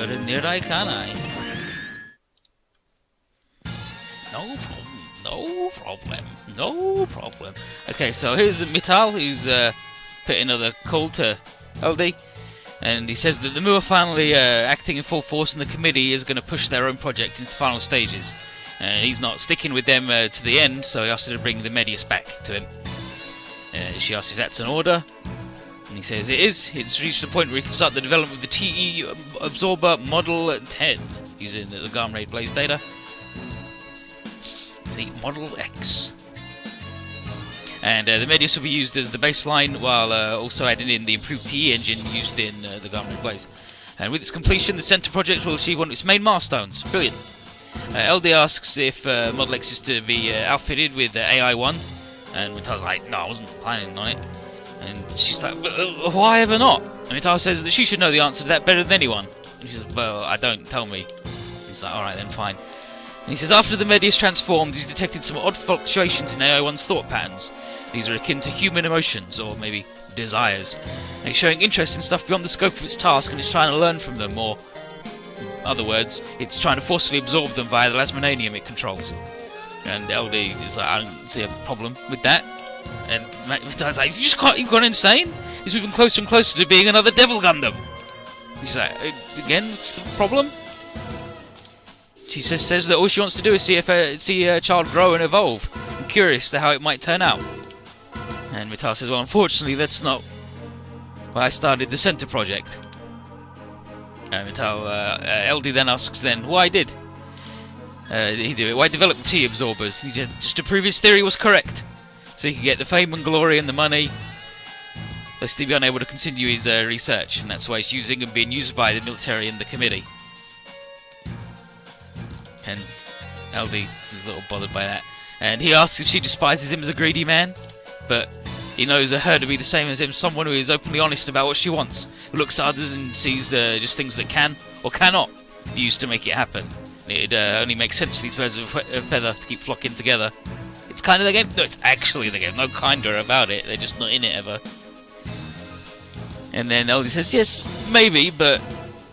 go to Nirai Kanai. No problem. Okay, so here's Mittal, who's put another call to LD, and he says that the Mu are finally acting in full force, and the committee is going to push their own project into final stages. He's not sticking with them to the end, so he asks her to bring the Medius back to him. She asks if that's an order, and he says it is. It's reached a point where he can start the development of the TE Absorber Model 10 using the Garm Raid Blaze data. See, Model X. And the Medius will be used as the baseline, while also adding in the improved TE engine used in the Garm Raid Blaze. And with its completion, the Center project will achieve one of its main milestones. Brilliant. LD asks if Model X is to be outfitted with AI-1, and Mittal's like, no, I wasn't planning on it. And she's like, why ever not? And Mittal says that she should know the answer to that better than anyone. And she says, well, I don't, tell me. He's like, alright then, fine. And he says after the Medius transformed, he's detected some odd fluctuations in AI-1's thought patterns. These are akin to human emotions, or maybe desires. And it's showing interest in stuff beyond the scope of its task, and it's trying to learn from them, or in other words, it's trying to forcibly absorb them via the Lasmonanium it controls. And LD is like, I don't see a problem with that. And Mittal's like, you've gone insane? He's moving closer and closer to being another Devil Gundam. He's like, again, what's the problem? She says that all she wants to do is see a child grow and evolve. I'm curious to how it might turn out. And Mittal says, well, unfortunately, that's not why I started the Center project. And Mittal, LD then asks, why did he do it? Why develop the T absorbers? Just to prove his theory was correct, so he could get the fame and glory and the money, lest he be unable to continue his research. And that's why he's using and being used by the military and the committee. And LD is a little bothered by that. And he asks if she despises him as a greedy man, but he knows her to be the same as him, someone who is openly honest about what she wants, who looks at others and sees just things that can or cannot be used to make it happen. It only makes sense for these birds of a feather to keep flocking together. It's kind of the game. No, it's actually the game. No kinder about it. They're just not in it ever. And then LD says, yes, maybe, but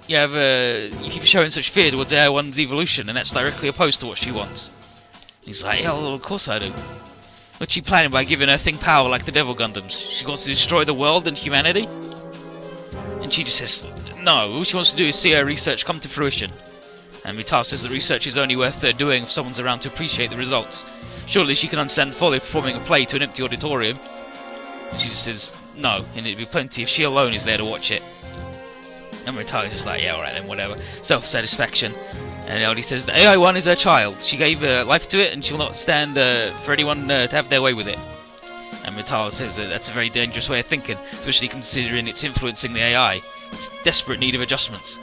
you keep showing such fear towards AI-1's evolution, and that's directly opposed to what she wants. He's like, yeah, well, of course I do. What's she planning by giving her thing power like the Devil Gundams? She wants to destroy the world and humanity? And she just says, no, all she wants to do is see her research come to fruition. And Mittal says that research is only worth doing if someone's around to appreciate the results. Surely she can understand the folly of performing a play to an empty auditorium. And she just says, no, and it'd be plenty if she alone is there to watch it. And Mittal is just like, yeah, alright then, whatever. Self-satisfaction. And LD says that AI-1 is her child. She gave life to it, and she'll not stand for anyone to have their way with it. And Mittal says that that's a very dangerous way of thinking, especially considering it's influencing the AI. It's in desperate need of adjustments.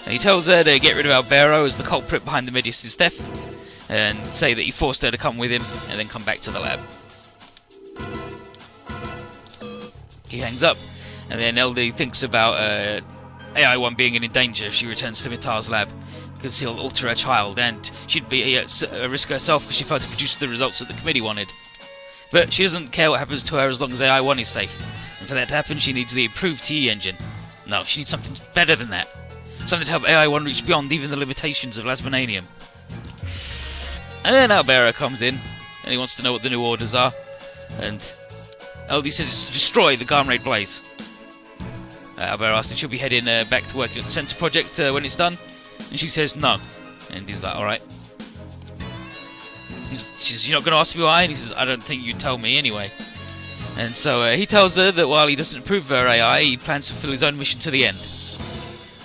And he tells her to get rid of Albero as the culprit behind the Medius' theft, and say that he forced her to come with him, and then come back to the lab. He hangs up, and then LD thinks about AI-1 being in danger if she returns to Mittal's lab, because he'll alter her child, and she'd be at risk herself because she failed to produce the results that the committee wanted. But she doesn't care what happens to her as long as AI-1 is safe, and for that to happen she needs the improved TE engine. No, she needs something better than that. Something to help AI-1 reach beyond even the limitations of Lasmonanium. And then Albero comes in, and he wants to know what the new orders are, and LD says it's to destroy the Garm Raid Blaze. Albero asks if she'll be heading back to working at the Center project when it's done, and she says no. And he's like, alright. She says, you're not going to ask me why? And he says, I don't think you'd tell me anyway. And so he tells her that while he doesn't approve of her AI, he plans to fulfill his own mission to the end.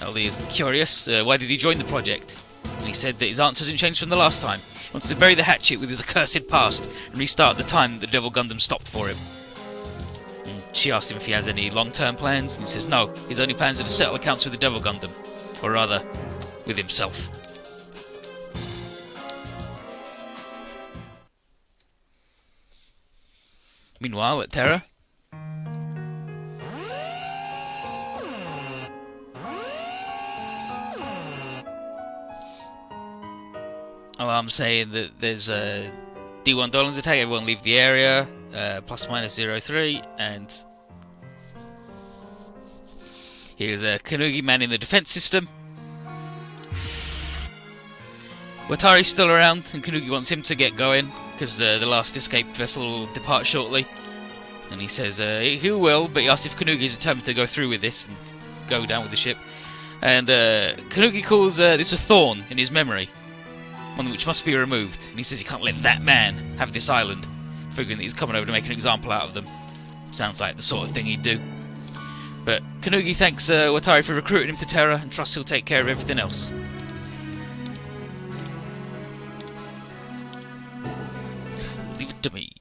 LD is curious, why did he join the project? And he said that his answer hasn't changed from the last time. He wants to bury the hatchet with his accursed past and restart the time that the Devil Gundam stopped for him. And she asks him if he has any long-term plans, and he says no, his only plans are to settle accounts with the Devil Gundam. Or rather, with himself. Meanwhile, at Terra, alarm saying that there's a D1 Dolan's attack, everyone leave the area, ±03, and here's a Kanugi man in the defense system, Watari's still around, and Kanugi wants him to get going, because the last escape vessel will depart shortly. And he says he will, but he asks if Kanugi is determined to go through with this and go down with the ship. And Kanugi calls this a thorn in his memory, one which must be removed. And he says he can't let that man have this island, figuring that he's coming over to make an example out of them. Sounds like the sort of thing he'd do. But Kanugi thanks Watari for recruiting him to Terra and trusts he'll take care of everything else. Leave it to me.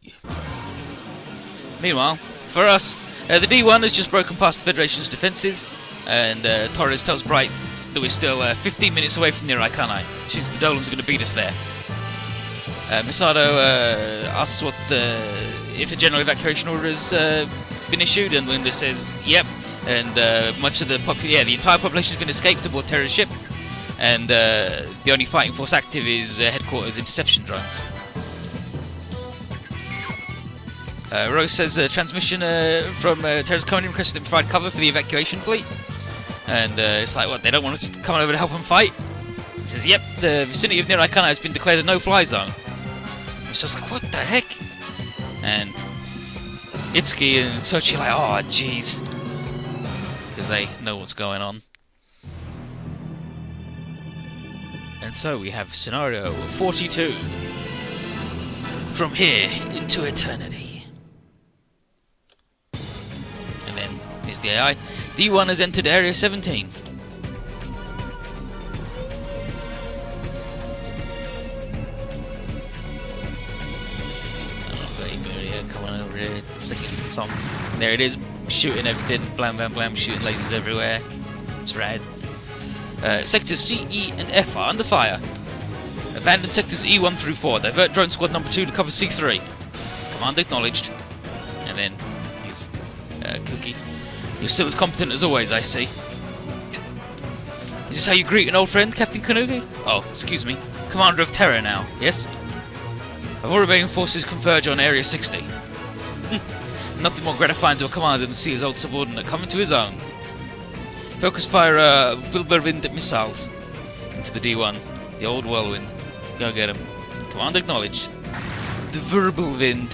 Meanwhile, for us, the D1 has just broken past the Federation's defences, and Torres tells Bright that we're still 15 minutes away from near Icani. She's the Dolan's going to beat us there. Misato asks if a general evacuation order has been issued, and Linda says yep. And much of the the entire population has been escaped aboard Terra's ship, and the only fighting force active is headquarters interception drones. Rose says transmission from Terra's commanding requested them to provide cover for the evacuation fleet, and it's like, what, they don't want us to come over to help them fight? He says, yep, the vicinity of near Icana has been declared a no-fly zone. It's just like, what the heck? And Itsuki and Sochi are like, oh jeez, because they know what's going on. And so we have scenario 42. From here into eternity. And then here's the AI. D1 has entered Area 17. Coming over here, singing songs. And there it is, shooting everything, blam blam blam, shooting lasers everywhere. It's rad. Sectors C, E and F are under fire. Abandon sectors E1 through 4. Divert drone squad number 2 to cover C3. Command acknowledged. And then here's Cookie. You're still as competent as always, I see. Is this how you greet an old friend, Captain Kanugi? Oh, excuse me. Commander of Terra now, yes? I've already been forces converge on Area 60. Nothing more gratifying to a commander than to see his old subordinate coming to his own. Focus fire Wilberwind missiles into the D1. The old whirlwind. Go get him. Command acknowledged. The verbal wind.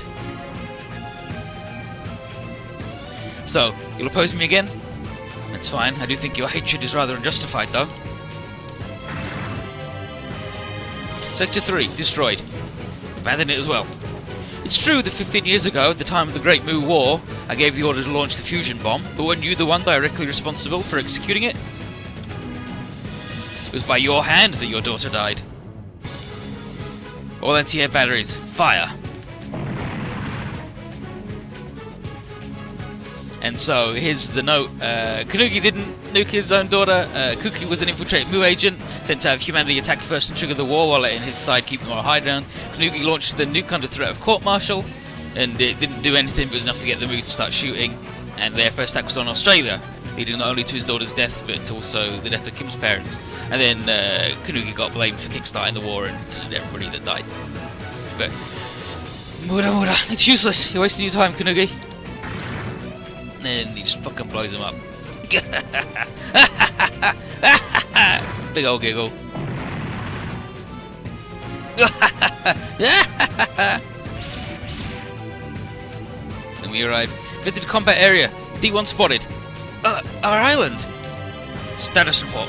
So, you'll oppose me again? That's fine. I do think your hatred is rather unjustified, though. Sector 3, destroyed. Abandon it as well. It's true that 15 years ago, at the time of the Great Mu War, I gave the order to launch the fusion bomb, but weren't you the one directly responsible for executing it? It was by your hand that your daughter died. All anti-air batteries, fire! And so, here's the note. Kanugi didn't nuke his own daughter. Kuki was an infiltrated Mu agent, sent to have humanity attack first and trigger the war while letting his side keep them on high ground. Kanugi launched the nuke under threat of court-martial, and it didn't do anything but was enough to get the Mu to start shooting. And their first attack was on Australia, leading not only to his daughter's death, but also the death of Kim's parents. And then Kanugi got blamed for kickstarting the war and everybody that died. But, Mura, it's useless. You're wasting your time, Kanugi. And then he just fucking blows him up. Big old giggle. Then we arrive. Visited combat area. D1 spotted. Our island. Status report.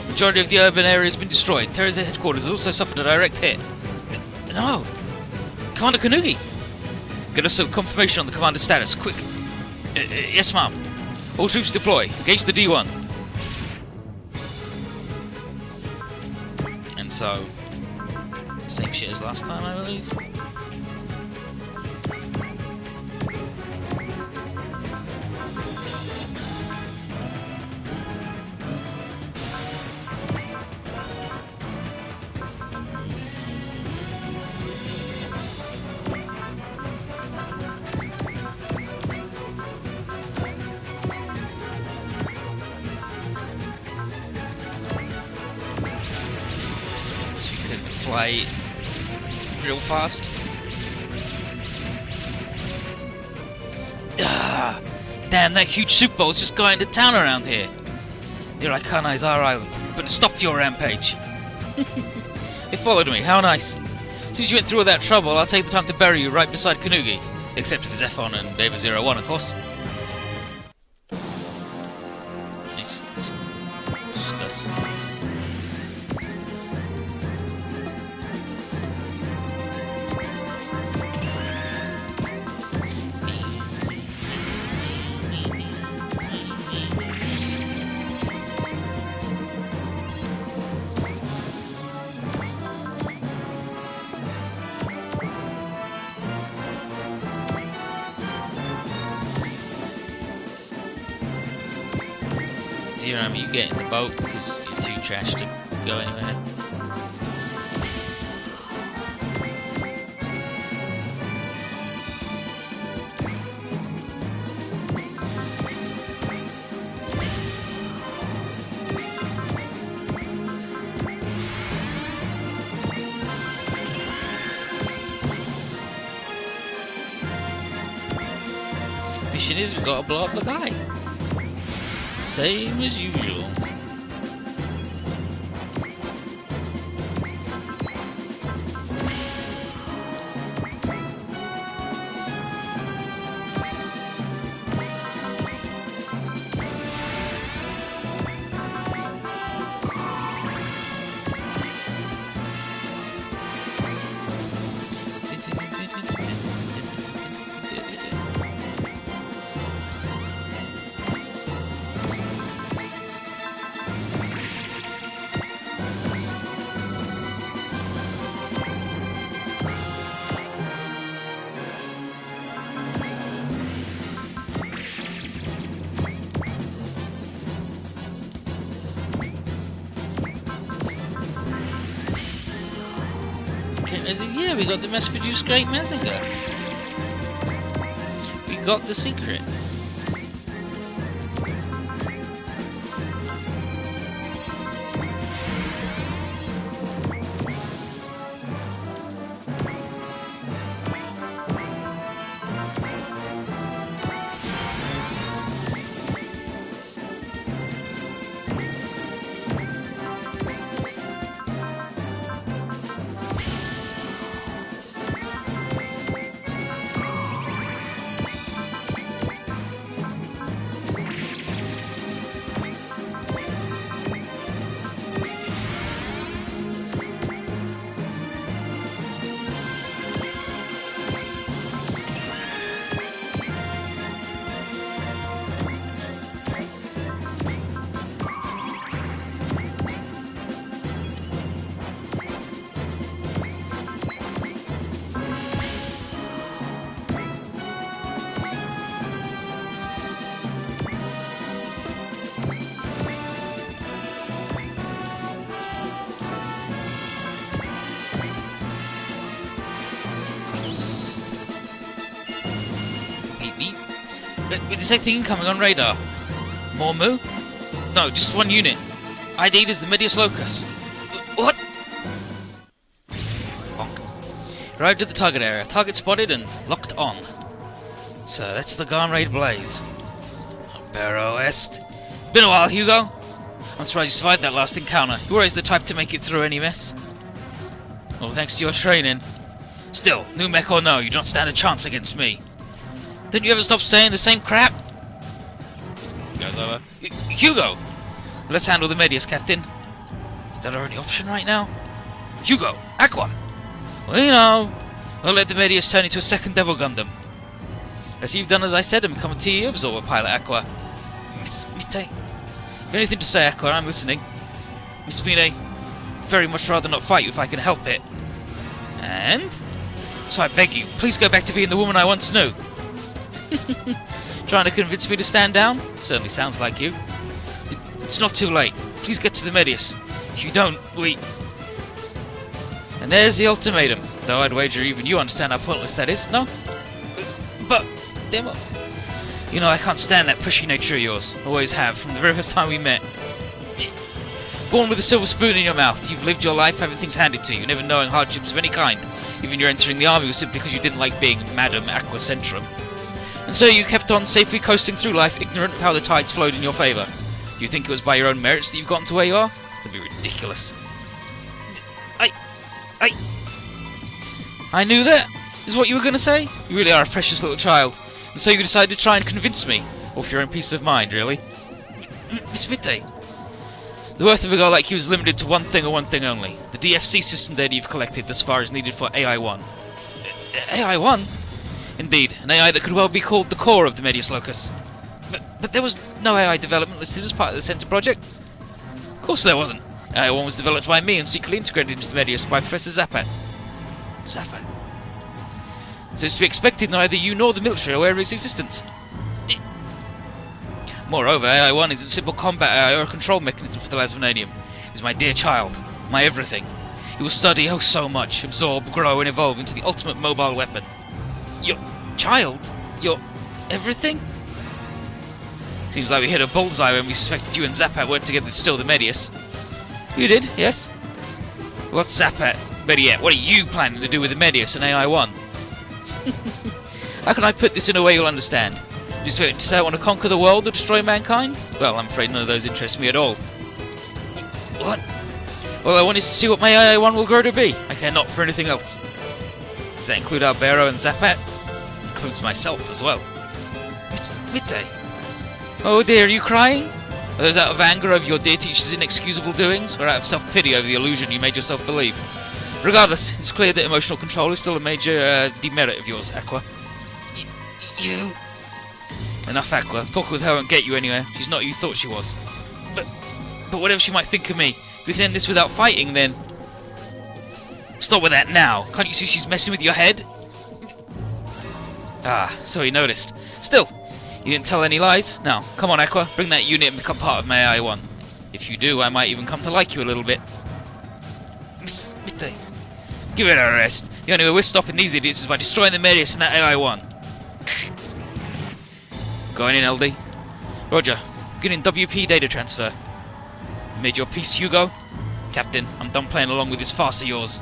Majority of the urban area has been destroyed. Terra's headquarters has also suffered a direct hit. No. Commander Kanugi. Get us some confirmation on the commander's status. Quick. Yes, ma'am. All troops deploy. Engage the D1. And so, same shit as last time, I believe. Fly real fast. Ah, damn, that huge Super Bowl's just going to town around here. Near Icana is our island, but it stopped your rampage. They followed me, how nice. Since you went through all that trouble, I'll take the time to bury you right beside Kanugi. Except for the Zephon and Ava 01, of course. It's just us. You get in the boat because you're too trash to go anywhere. Mission is we've got to blow up the guy. Same as usual. Yeah, we got the mass-produced Great Mazinger. We got the secret. We're detecting incoming on radar. More Moo? No, just one unit. ID'd as the Medius Locus. What? Bonk. Arrived at the target area. Target spotted and locked on. So that's the Garn Raid Blaze. Barrow Est. Been a while, Hugo. I'm surprised you survived that last encounter. You're always the type to make it through any mess. Well, thanks to your training. Still, new mech or no, you don't stand a chance against me. Don't you ever stop saying the same crap? Goes over. Hugo! Let's handle the Medius, Captain. Is that our only option right now? Hugo! Aqua! Well, you know, we'll let the Medius turn into a second Devil Gundam. As you've done as I said and become a TE Absorber Pilot, Aqua. Mite. Anything to say, Aqua, I'm listening. Miss Spine, very much rather not fight you if I can help it. And? So I beg you, please go back to being the woman I once knew. Trying to convince me to stand down? Certainly sounds like you. It's not too late. Please get to the Medius. If you don't, we... And there's the ultimatum. Though I'd wager even you understand how pointless that is, no? But... Demo... You know, I can't stand that pushy nature of yours. Always have, from the very first time we met. Born with a silver spoon in your mouth, you've lived your life having things handed to you, never knowing hardships of any kind. Even your entering the army was simply because you didn't like being Madam Aquacentrum. And so you kept on safely coasting through life, ignorant of how the tides flowed in your favour. You think it was by your own merits that you've gotten to where you are? That'd be ridiculous. I knew that, is what you were going to say? You really are a precious little child. And so you decided to try and convince me. Or for your own peace of mind, really. Miss Midday. The worth of a girl like you is limited to one thing and one thing only. The DFC system data you've collected thus far is needed for AI-1. AI-1? Indeed, an AI that could well be called the core of the Medius Locus. But there was no AI development listed as part of the Center project. Of course there wasn't. AI-1 was developed by me and secretly integrated into the Medius by Professor Zappat. Zappat? So it's to be expected neither you nor the military are aware of its existence. Moreover, AI-1 isn't a simple combat AI or a control mechanism for the Lasvanadium. It is my dear child, my everything. It will study oh so much, absorb, grow and evolve into the ultimate mobile weapon. Your child? Your everything? Seems like we hit a bullseye when we suspected you and Zappat worked together to steal the Medius. You did, yes? What's Zappat? Better yet, what are you planning to do with the Medius and AI-1? How can I put this in a way you'll understand? You say I want to conquer the world or destroy mankind? Well, I'm afraid none of those interest me at all. What? Well, I wanted to see what my AI-1 will grow to be. I care not for anything else. Does that include Albero and Zappat? Includes myself as well. Midday. Oh dear, are you crying? Are those out of anger over your dear teacher's inexcusable doings, or out of self-pity over the illusion you made yourself believe? Regardless, it's clear that emotional control is still a major demerit of yours, Aqua. You... Enough, Aqua. Talking with her won't get you anywhere. She's not who you thought she was. But whatever she might think of me, if we can end this without fighting, then... Stop with that now! Can't you see she's messing with your head? Ah, so he noticed. Still, you didn't tell any lies? Now, come on, Aqua. Bring that unit and become part of my AI-1. If you do, I might even come to like you a little bit. Miss Midday. Give it a rest. The only way we're stopping these idiots is by destroying the Medius and that AI-1. Going in, LD. Roger. Beginning WP data transfer. You made your peace, Hugo? Captain, I'm done playing along with this farce of yours.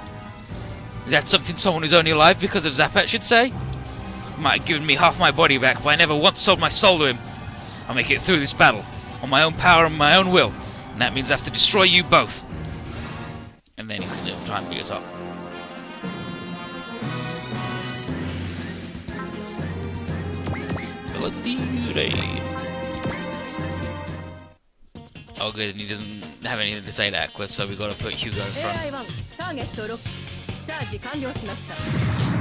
Is that something someone who's only alive because of Zappat should say? He might have given me half my body back, but I never once sold my soul to him. I'll make it through this battle, on my own power and my own will, and that means I have to destroy you both. And then he's going to try and beat us up. Oh good, and he doesn't have anything to say to Aqua, so we've got to put Hugo in front.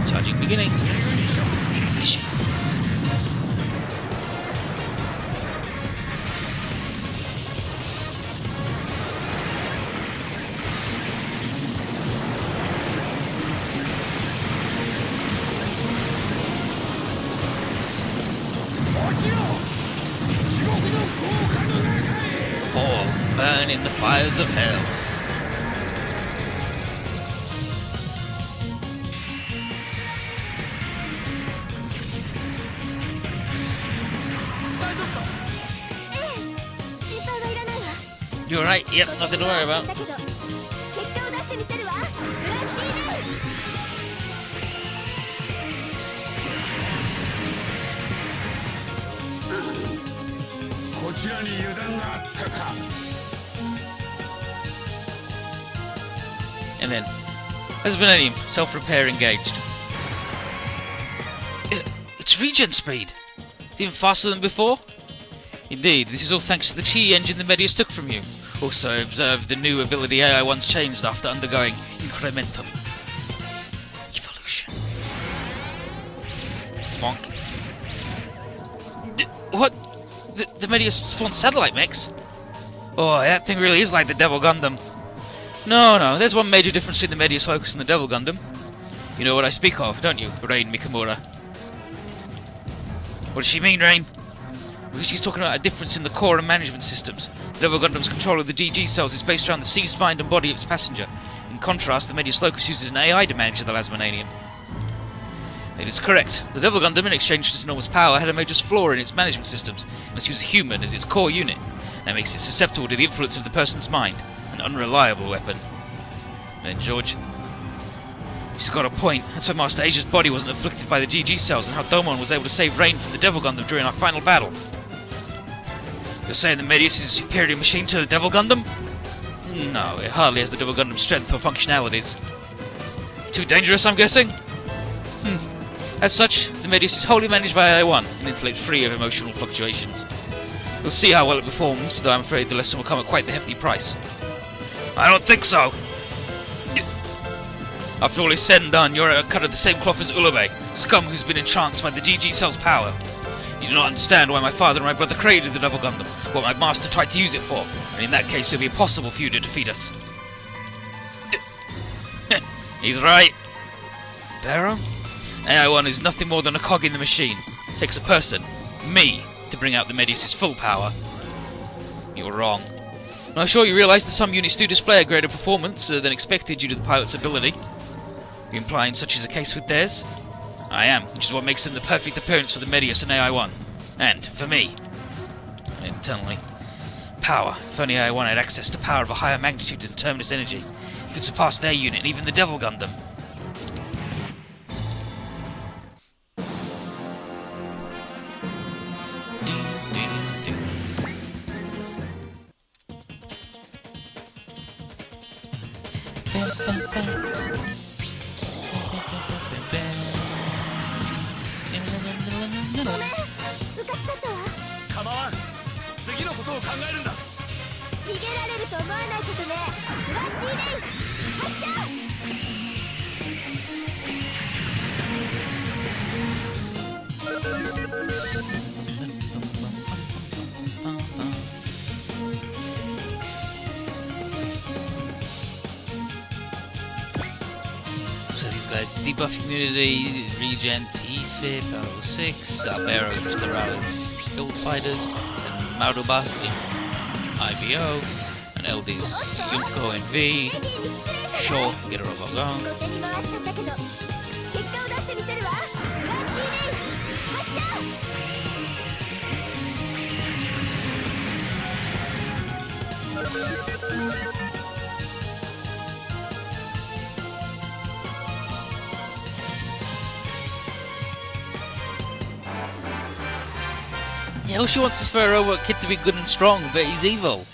Charging beginning. Ignition. Fall, burn in the fires of hell. You alright? Yep, nothing to worry about. And then, Lasvanadium, self-repair engaged. It's regen speed! Even faster than before? Indeed, this is all thanks to the chi engine the Medius took from you. Also observed the new ability AI-1's changed after undergoing incremental evolution. Bonk. What? The Medius spawned satellite mechs? Oh, that thing really is like the Devil Gundam. No, there's one major difference between the Medius Locus and the Devil Gundam. You know what I speak of, don't you, Rain Mikamura? What does she mean, Rain? Well, she's talking about a difference in the core and management systems. The Devil Gundam's control of the DG cells is based around the seized mind and body of its passenger. In contrast, the Medius Locus uses an AI to manage the Lasvanadium. It is correct. The Devil Gundam, in exchange for its enormous power, had a major flaw in its management systems. It must use a human as its core unit. That makes it susceptible to the influence of the person's mind. An unreliable weapon. Then George. She's got a point. That's why Master Asia's body wasn't afflicted by the GG cells, and how Domon was able to save Rain from the Devil Gundam during our final battle. You're saying the Medius is a superior machine to the Devil Gundam? No, it hardly has the Devil Gundam's strength or functionalities. Too dangerous, I'm guessing? As such, the Medius is wholly managed by AI-1, an intellect free of emotional fluctuations. We'll see how well it performs, though I'm afraid the lesson will come at quite the hefty price. I don't think so! After all is said and done, you're a cut of the same cloth as Ulube, scum who's been entranced by the GG Cell's power. You do not understand why my father and my brother created the Double Gundam, what my master tried to use it for, and in that case it will be impossible for you to defeat us. He's right. Barrow? AI-1 is nothing more than a cog in the machine. It takes a person, me, to bring out the Medius' full power. You're wrong. And I'm sure you realise that some units do display a greater performance than expected due to the pilot's ability. Are you implying such is the case with theirs? I am, which is what makes them the perfect appearance for the Medius and AI-1. And, for me, internally. Power. If only AI-1 had access to power of a higher magnitude than Terminus energy, it could surpass their unit and even the Devil Gundam. So he's got debuff immunity, regen, T-Sphere, level 6, Barrow, Mr. Rally, Build Fighters, and Maruba in IBO, and LD's Yumko in V, Shaw, get her over gone. Yeah, all she wants is for her robot kid to be good and strong, but he's evil.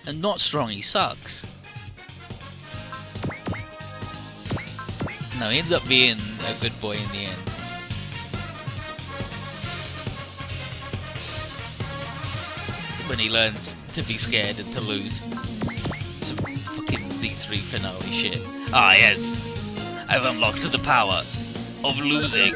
And not strong, he sucks. No, he ends up being a good boy in the end. When he learns to be scared and to lose. Some fucking Z3 finale shit. Ah yes, I've unlocked the power of losing.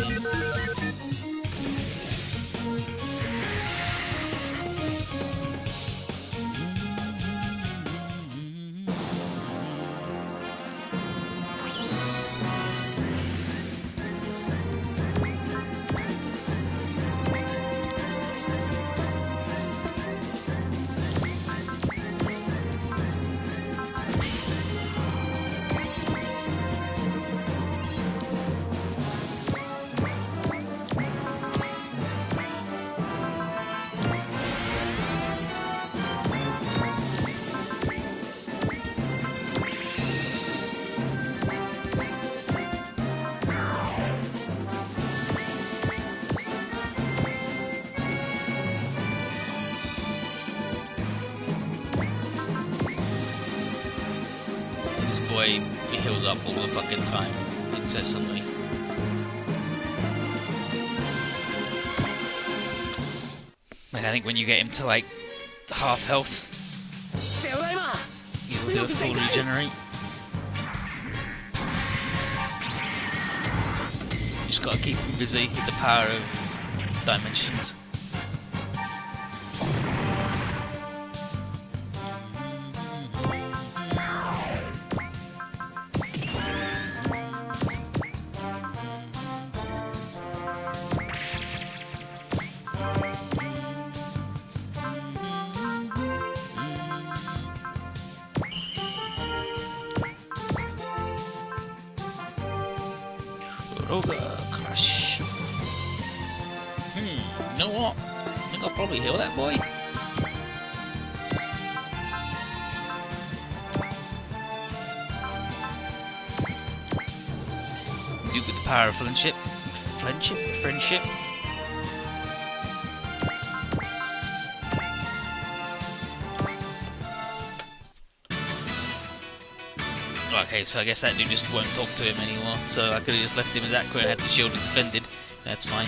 This boy heals up all the fucking time, incessantly. Like, I think when you get him to like half health, he'll do a full regenerate. You just gotta keep him busy with the power of dimensions. Roga Crush. You know what? I think I'll probably heal that boy. Do with the power of friendship. Friendship. Okay, so I guess that dude just won't talk to him anymore. So I could have just left him as Aqua and had the shield defended. That's fine.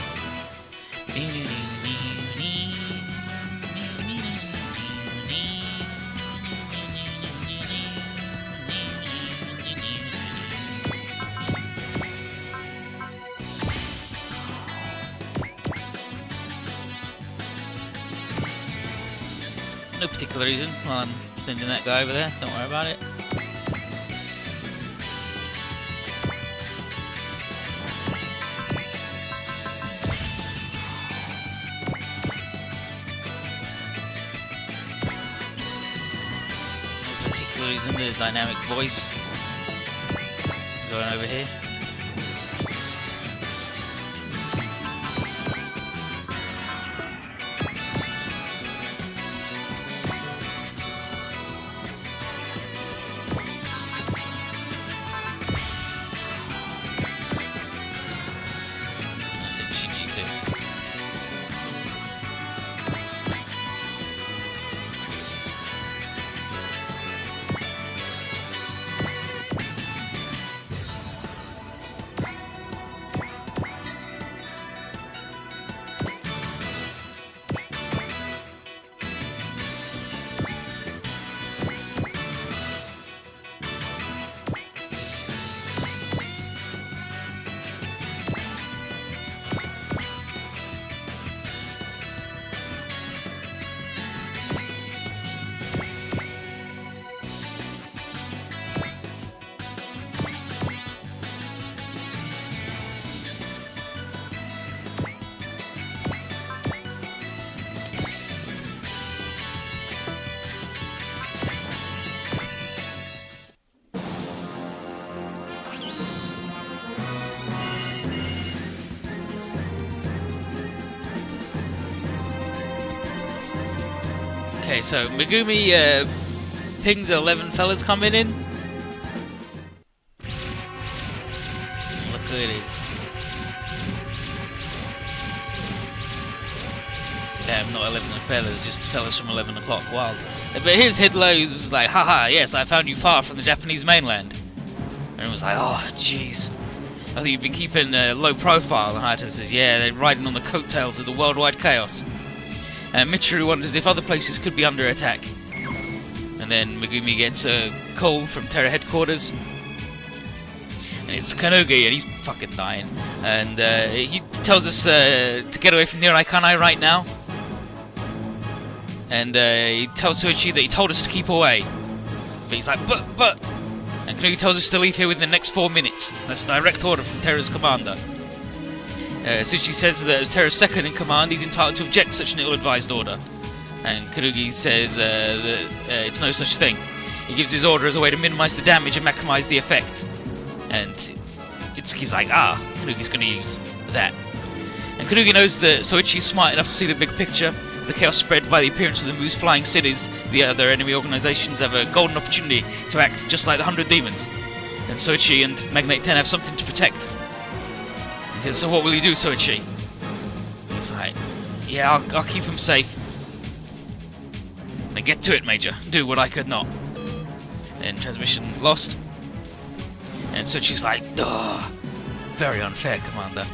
No particular reason. Well, I'm sending that guy over there. Don't worry about it. No particular reason. The dynamic voice going over here. Okay, so Megumi pings 11 fellas coming in. Look who it is. Damn, not 11 fellas, just fellas from 11 o'clock, wild. But here's Hitler, who's like, haha, yes, I found you far from the Japanese mainland. And everyone's like, oh, jeez. I think you've been keeping low profile. And Hayato says, yeah, they're riding on the coattails of the worldwide chaos. And Michiru wonders if other places could be under attack. And then Megumi gets a call from Terra headquarters. And it's Kanogi, and he's fucking dying. And he tells us to get away from Niraikanai right now. And he tells Soichi that he told us to keep away. But he's like, but... And Kanogi tells us to leave here within the next 4 minutes. That's a direct order from Terra's commander. Soichi says that as Terra's second in command, he's entitled to object such an ill-advised order. And Karugi says that it's no such thing. He gives his order as a way to minimize the damage and maximize the effect. And Itsuki's like, Karugi's going to use that. And Karugi knows that Soichi's smart enough to see the big picture. The chaos spread by the appearance of the Moose flying cities, the other enemy organizations have a golden opportunity to act just like the 100 Demons. And Soichi and Magnate 10 have something to protect. He says, so what will you do, Soichi? He's like, yeah, I'll keep him safe. Then get to it, Major. Do what I could not. Then transmission lost. And Soichi's like, ugh, very unfair, Commander.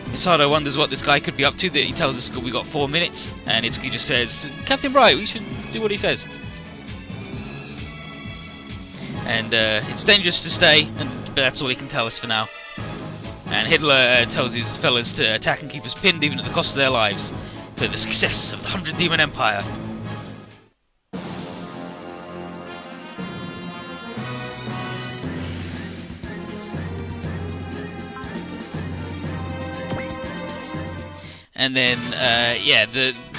Misato wonders what this guy could be up to. That he tells us we got 4 minutes, and Itsuki just says, Captain Bright, we should do what he says. And it's dangerous to stay, but that's all he can tell us for now. And Hitler tells his fellas to attack and keep us pinned, even at the cost of their lives, for the success of the 100 Demon Empire. And then,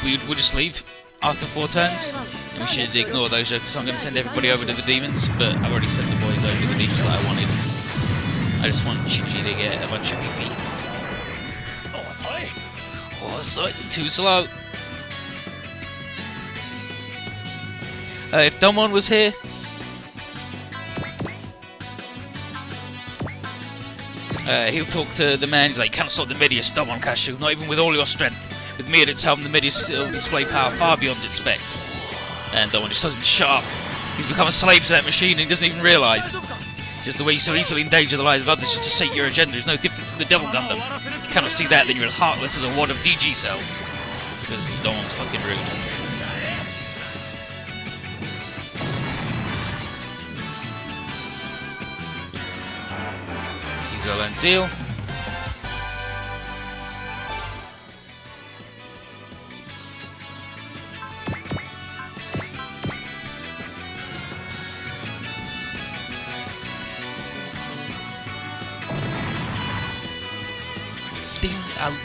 we'll just leave after 4 turns. And we should ignore those, because I'm going to send everybody over to the demons, but I've already sent the boys over to the demons that I wanted. I just want Shinji to get a bunch of PP. Oh, sorry, too slow. If Domon was here... he'll talk to the man. He's like, you cannot stop the Medius, Domon Kashu, not even with all your strength. With me at its helm, the Medius will display power far beyond its specs. And Domon just tells him to shut up. He's become a slave to that machine and he doesn't even realise. It's just the way you so easily endanger the lives of others just to sate your agenda is no different from the Devil Gundam. If you cannot see that, then you're as heartless as a wad of DG cells. Because Dawn's fucking rude. Hugo and Seal.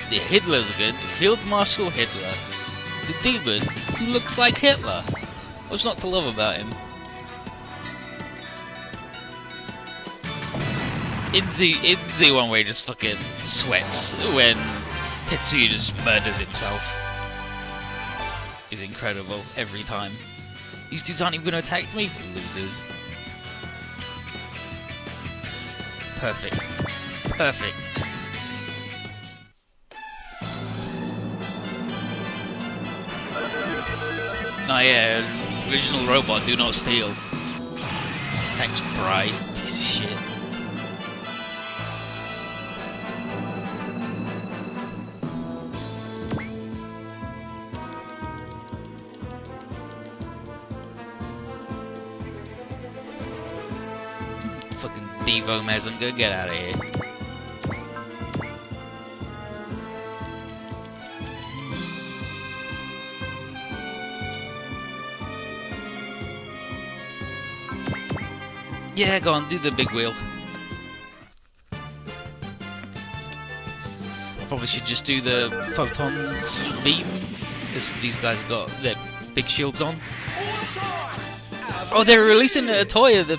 The Hitler's good. Field Marshal Hitler. The demon who looks like Hitler. What's not to love about him? In the one where he just fucking sweats when Tetsuya just murders himself. Is incredible every time. These dudes aren't even gonna attack me? Losers. Perfect. Perfect. Oh yeah, original robot, do not steal. Thanks, Bry. Piece of shit. Fucking Devo Messenger, get out of here. Yeah, go on, do the big wheel. Probably should just do the photon beam, because these guys have got their big shields on. Oh, they're releasing a toy of the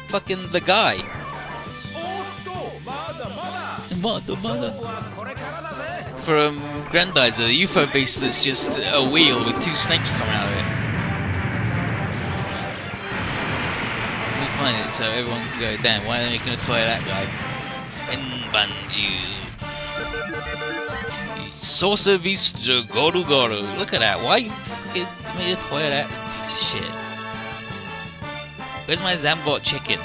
guy. From Grandizer, the UFO beast that's just a wheel with two snakes coming out of it. It so everyone can go, damn, why are they making a toy of that guy? Enbanju. Saucer Beast Goru Goru. Look at that, why you fucking made a toy of that piece of shit? Where's my Zambot chicken?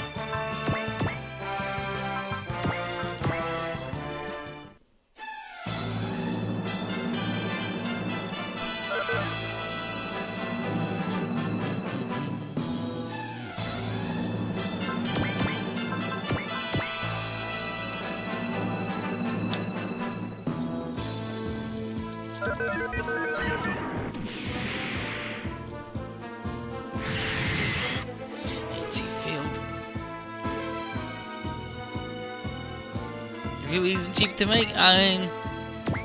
Really isn't cheap to make? I mean,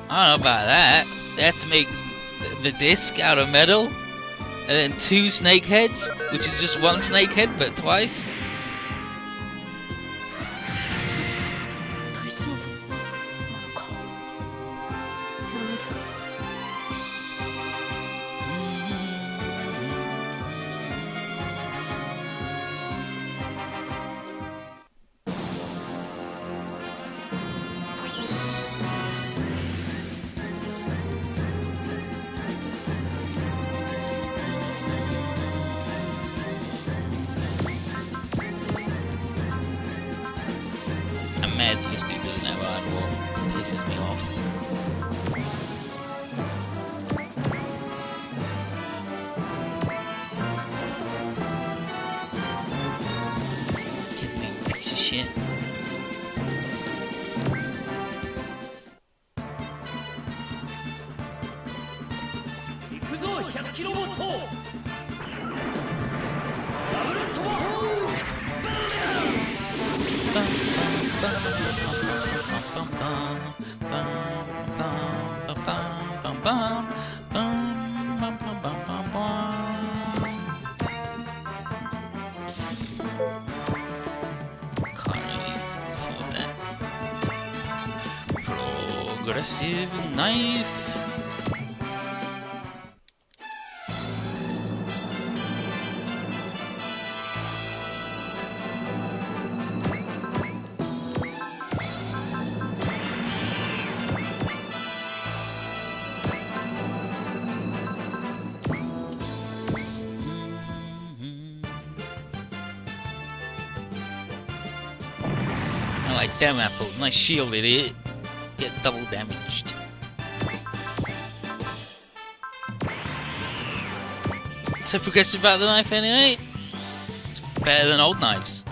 I don't know about that. They have to make the disc out of metal, and then two snake heads, which is just one snake head, but twice. Mad this dude doesn't have iron wall. Pisses me off. Get me, piece of shit. Aggressive knife. like damn apples. Nice shield, idiot. Get double damaged. So progressive about the knife anyway? It's better than old knives.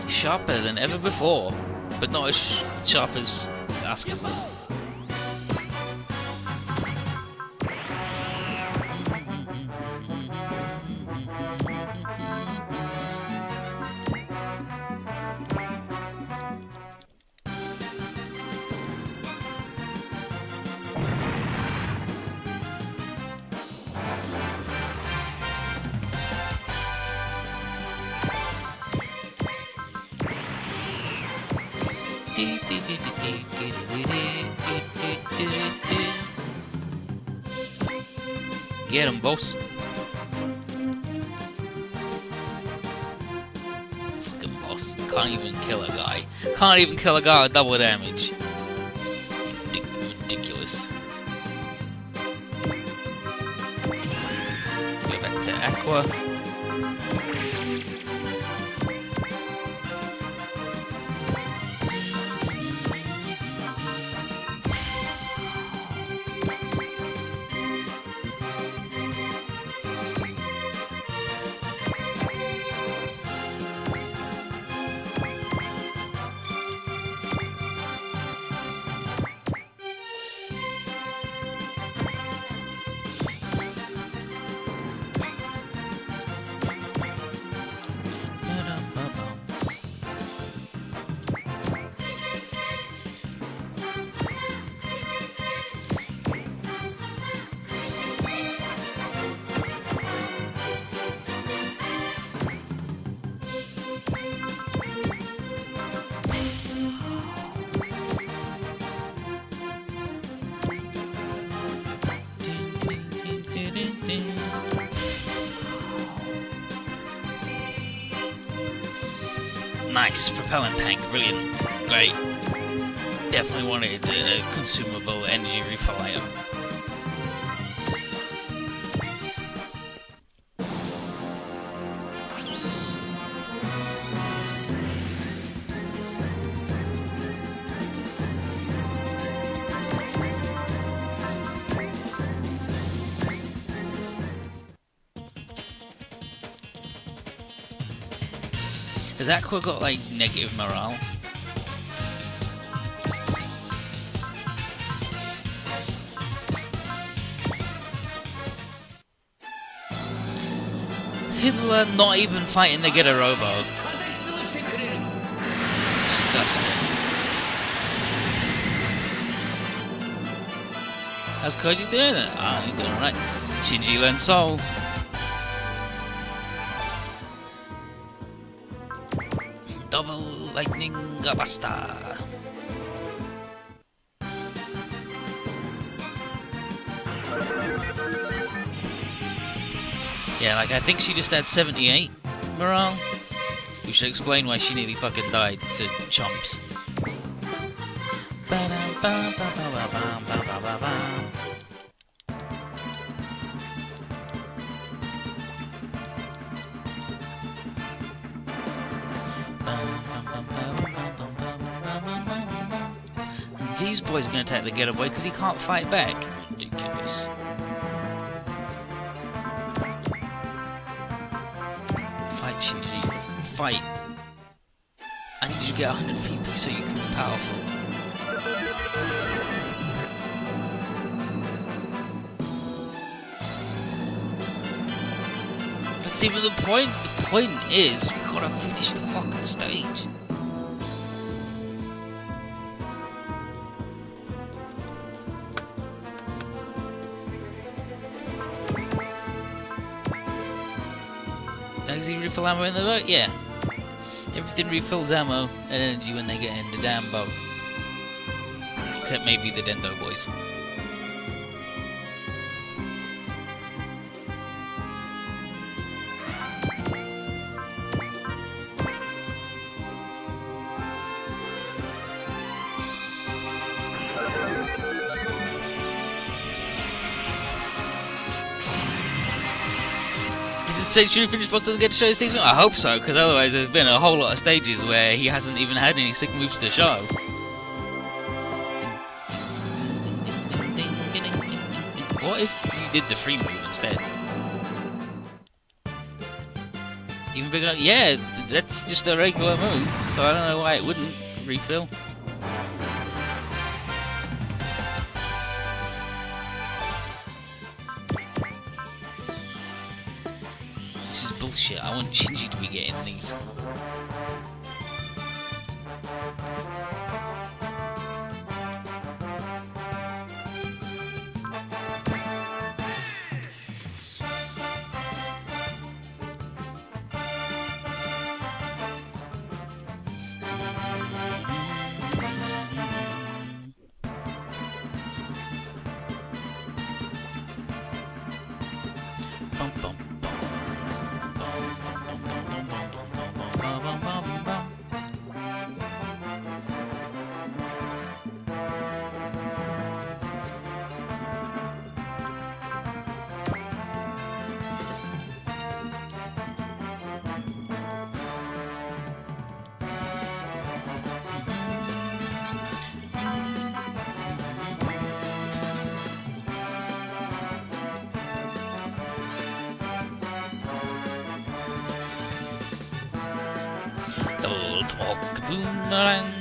Sharper than ever before, but not as sharp as Asuka's one. Get him, boss. Fucking boss. Can't even kill a guy. Can't even kill a guy with double damage. Ridiculous. Go back to Aqua. Nice, propellant tank, brilliant, great. Definitely wanted a consumable energy refill item. Has Aqua got like negative morale? Hitler not even fighting to get a robo. Disgusting. How's Koji doing it? Ah, he's doing alright. Shinji learned Soul. Double lightning basta. Yeah, like I think she just had 78 morale. We should explain why she nearly fucking died to chomps. These boys are going to take the getaway because he can't fight back. Ridiculous. Fight, Shinji. Fight. I need you to get 100 PP so you can be powerful. That's even the point. The point is, we gotta finish the fucking stage. Does he refill ammo in the boat? Yeah. Everything refills ammo and energy when they get in the damn boat. Except maybe the Dendo boys. Is this stage 3 finished boss doesn't get to show his 6 moves? I hope so, because otherwise there's been a whole lot of stages where he hasn't even had any 6 moves to show. What if you did the free move instead? Even bigger? Yeah, that's just a regular move, so I don't know why it wouldn't refill. This is bullshit. I want Shinji to be getting these. Boomerang.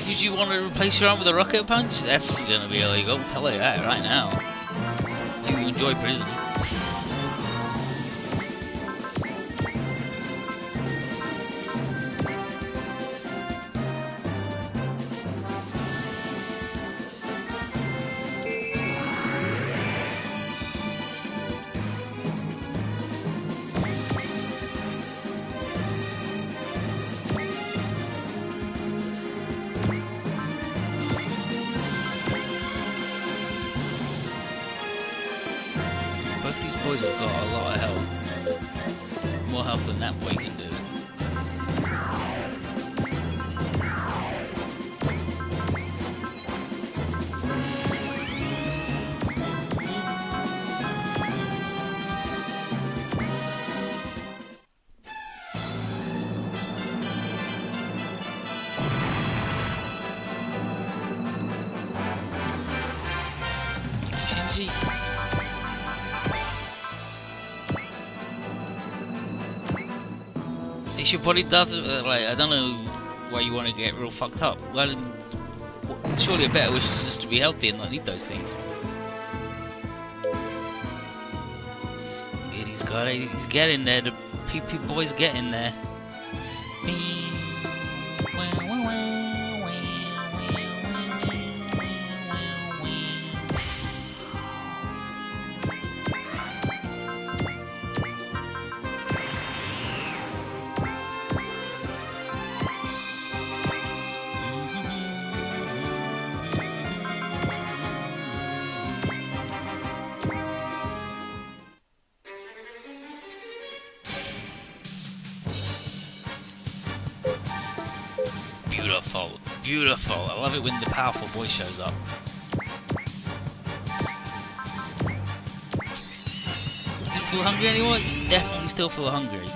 Did you want to replace your arm with a rocket punch? That's gonna be illegal, I'll tell you that right now. You enjoy prison. Both these boys have got a lot of health. More health than that boy can do. Shinji. Your body does, like, I don't know why you want to get real fucked up. Well, surely a better wish is just to be healthy and not need those things. He's getting there, the PP boy's getting there. Beautiful, beautiful. I love it when the powerful boy shows up. Does it feel hungry anymore? You definitely still feel hungry.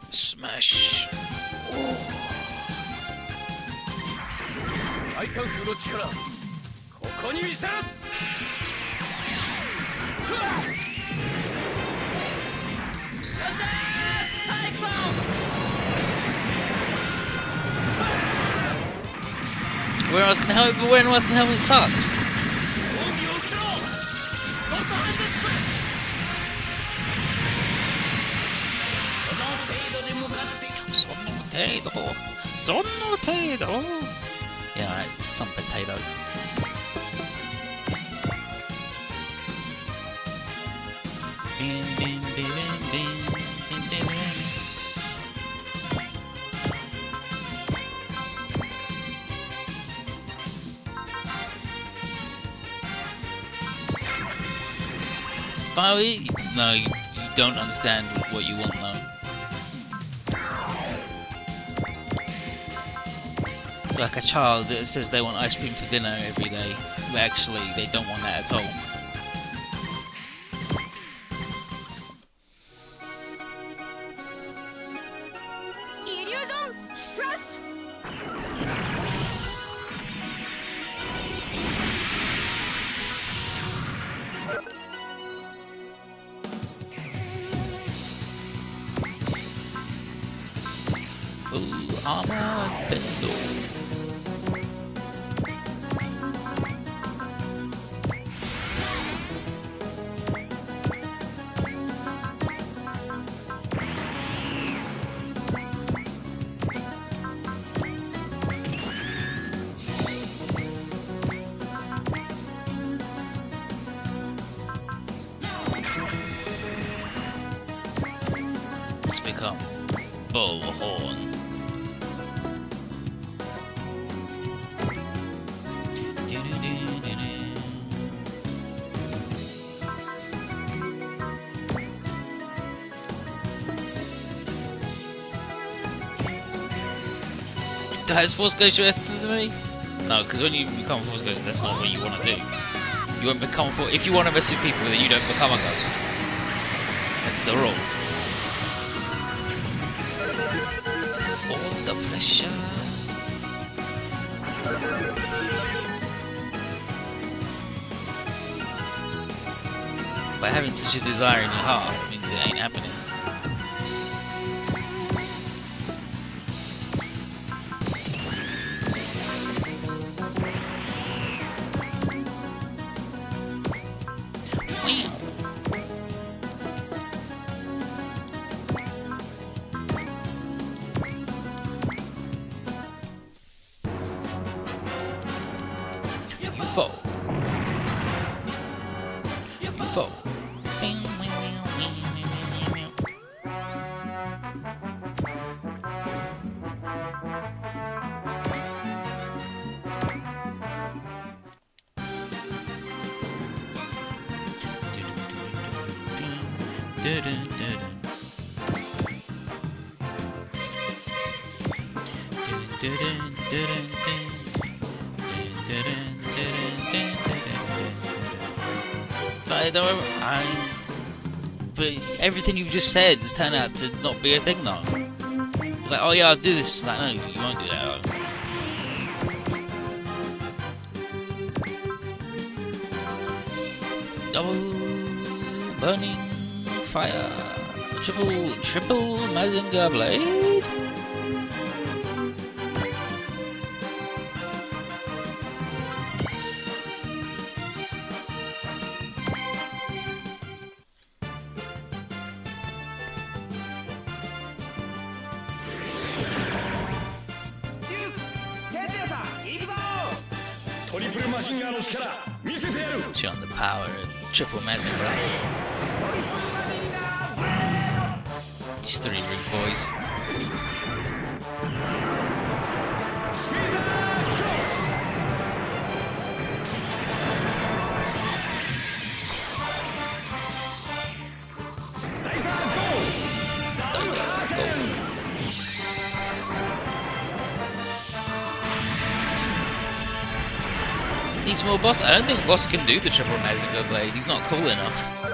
Smash. Where else can help? But where else can help? It sucks. potato. Son potato. Yeah, right, some potato. Finally, no, you don't understand what you want though. Like a child that says they want ice cream for dinner every day, but actually they don't want that at all. Full armor Dendo. Let's become Bullhorn. Has Force Ghost your me? No, because when you become Force Ghost, that's not what you want to do. You won't become Force. If you want to mess with people, then you don't become a ghost. That's the rule. All the pressure. By having such a desire in your heart, it means it ain't happening. Fall. You fall. But everything you've just said has turned out to not be a thing now. Like, oh yeah, I'll do this. It's like, no, you won't do that. Double burning fire. Triple Mazinger blade. Showing the power of Triple Mazinger blade. These 3 ring boys. Needs more boss. I don't think boss can do the Triple Mazinger blade. He's not cool enough.